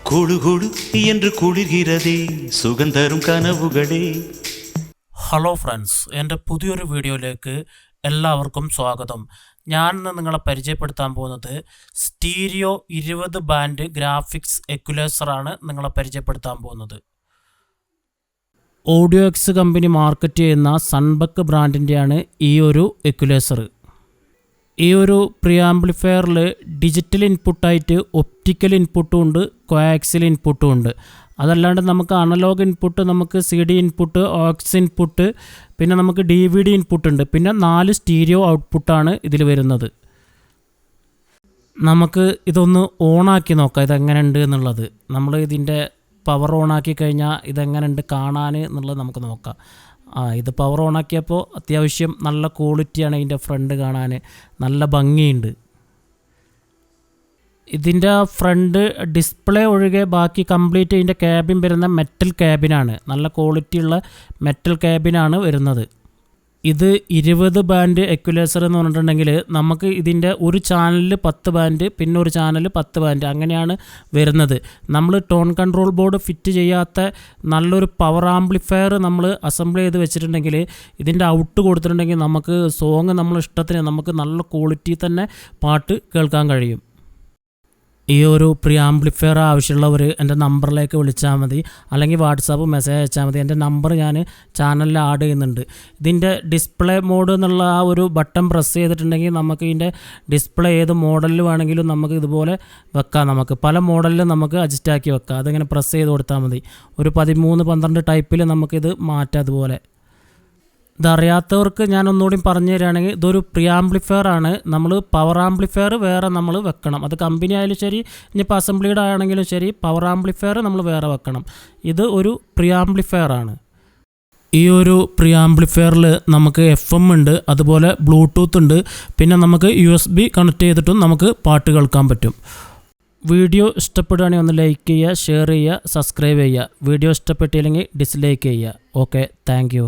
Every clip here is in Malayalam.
കുളു കുളു എന്ന് കുളിർகிறதே സുഗന്ധരും കനവുകളേ. ഹലോ ഫ്രണ്ട്സ്, എൻ്റെ പുതിയൊരു വീഡിയോയിലേക്ക് എല്ലാവർക്കും സ്വാഗതം. ഞാൻ ഇന്ന് നിങ്ങളെ പരിചയപ്പെടുത്താൻ പോകുന്നത് സ്റ്റീരിയോ 20 ബാൻഡ് ഗ്രാഫിക്സ് എക്വലൈസറാണ് നിങ്ങളെ പരിചയപ്പെടുത്താൻ പോകുന്നത്. ഓഡിയോ എക്സ് കമ്പനി മാർക്കറ്റ് ചെയ്യുന്ന സൺബക്ക് ബ്രാൻഡിൻ്റെയാണ് ഈ ഒരു എക്വലൈസർ. ഈ ഒരു പ്രീ ആംപ്ലിഫയറിൽ ഡിജിറ്റൽ ഇൻപുട്ടായിട്ട് ഒപ്റ്റിക്കൽ ഇൻപുട്ടും ഉണ്ട്, കോയാക്സിൽ ഇൻപുട്ടും ഉണ്ട്. അതല്ലാണ്ട് നമുക്ക് അനലോഗ് ഇൻപുട്ട്, നമുക്ക് CD ഇൻപുട്ട്, ഓക്സ് ഇൻപുട്ട്, പിന്നെ നമുക്ക് DVD ഇൻപുട്ട് ഉണ്ട്. പിന്നെ 4 സ്റ്റീരിയോ ഔട്ട്പുട്ടാണ് ഇതിൽ വരുന്നത്. നമുക്ക് ഇതൊന്ന് ഓണാക്കി നോക്കാം ഇതെങ്ങനെ ഉണ്ട് എന്നുള്ളത്. നമ്മൾ ഇതിൻ്റെ പവർ ഓണാക്കി കഴിഞ്ഞാൽ ഇതെങ്ങനെ ഉണ്ട് കാണാൻ എന്നുള്ളത് നമുക്ക് നോക്കാം. ഇത് പവർ ഓണാക്കിയപ്പോൾ അത്യാവശ്യം നല്ല ക്വാളിറ്റിയാണ് ഇതിൻ്റെ ഫ്രണ്ട് കാണാൻ, നല്ല ഭംഗിയുണ്ട്. ഇതിൻ്റെ ഫ്രണ്ട് ഡിസ്പ്ലേ ഒഴികെ ബാക്കി കംപ്ലീറ്റ് ഇതിൻ്റെ ക്യാബിൻ വരുന്ന മെറ്റൽ ക്യാബിനാണ്, നല്ല ക്വാളിറ്റിയുള്ള മെറ്റൽ ക്യാബിനാണ് വരുന്നത്. ഇത് 20 ബാൻഡ് എക്വലൈസർ എന്ന് പറഞ്ഞിട്ടുണ്ടെങ്കിൽ നമുക്ക് ഇതിൻ്റെ ഒരു ചാനലിൽ 10 ബാൻഡ്, പിന്നെ ഒരു ചാനൽ 10 ബാൻഡ്, അങ്ങനെയാണ് വരുന്നത്. നമ്മൾ ടോൺ കൺട്രോൾ ബോർഡ് ഫിറ്റ് ചെയ്യാത്ത നല്ലൊരു പവർ ആംപ്ലിഫയർ നമ്മൾ അസംബിൾ ചെയ്ത് വെച്ചിട്ടുണ്ടെങ്കിൽ ഇതിൻ്റെ ഔട്ട് കൊടുത്തിട്ടുണ്ടെങ്കിൽ നമുക്ക് സോങ് നമ്മളെ ഇഷ്ടത്തിന് നമുക്ക് നല്ല ക്വാളിറ്റി തന്നെ പാട്ട് കേൾക്കാൻ കഴിയും. ഈ ഒരു പ്രീ ആംപ്ലിഫയർ ആവശ്യമുള്ളവർ എൻ്റെ നമ്പറിലേക്ക് വിളിച്ചാൽ മതി, അല്ലെങ്കിൽ വാട്സാപ്പ് മെസ്സേജ് അയച്ചാൽ മതി. എൻ്റെ നമ്പർ ഞാൻ ചാനലിൽ ആഡ് ചെയ്യുന്നുണ്ട്. ഇതിൻ്റെ ഡിസ്പ്ലേ മോഡ് എന്നുള്ള ആ ഒരു ബട്ടൺ പ്രസ് ചെയ്തിട്ടുണ്ടെങ്കിൽ നമുക്ക് ഇതിൻ്റെ ഡിസ്പ്ലേ ഏത് മോഡലിൽ വേണമെങ്കിലും നമുക്ക് ഇതുപോലെ വെക്കാം. നമുക്ക് പല മോഡലിൽ നമുക്ക് അഡ്ജസ്റ്റ് ആക്കി വെക്കാം. അതിങ്ങനെ പ്രസ് ചെയ്ത് കൊടുത്താൽ മതി. ഒരു 13-12 ടൈപ്പിൽ നമുക്കിത് മാറ്റാം. അതുപോലെ ഇതറിയാത്തവർക്ക് ഞാൻ ഒന്നുകൂടി പറഞ്ഞു തരികയാണെങ്കിൽ ഇതൊരു പ്രീ ആംപ്ലിഫയർ ആണ്. നമ്മൾ പവർ ആംപ്ലിഫയർ വേറെ നമ്മൾ വെക്കണം. അത് കമ്പനി ആയാലും ശരി, ഇനിയിപ്പോൾ അസംബ്ലിയുടെ ആണെങ്കിലും ശരി, പവർ ആംപ്ലിഫയർ നമ്മൾ വേറെ വെക്കണം. ഇത് ഒരു പ്രീ ആംപ്ലിഫയർ ആണ്. ഈ ഒരു പ്രീ ആംപ്ലിഫയറിൽ നമുക്ക് FM ഉണ്ട്, അതുപോലെ ബ്ലൂടൂത്ത് ഉണ്ട്, പിന്നെ നമുക്ക് USB കണക്ട് ചെയ്തിട്ടും നമുക്ക് പാട്ട് കേൾക്കാൻ പറ്റും. വീഡിയോ ഇഷ്ടപ്പെടുകയാണെങ്കിൽ ഒന്ന് ലൈക്ക് ചെയ്യുക, ഷെയർ ചെയ്യുക, സബ്സ്ക്രൈബ് ചെയ്യുക. വീഡിയോ ഇഷ്ടപ്പെട്ടില്ലെങ്കിൽ ഡിസ്ലൈക്ക് ചെയ്യുക. Okay, thank you.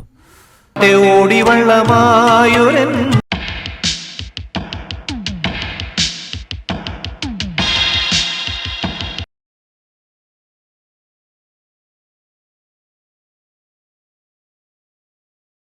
ഓടി വള്ളമായൊരൻ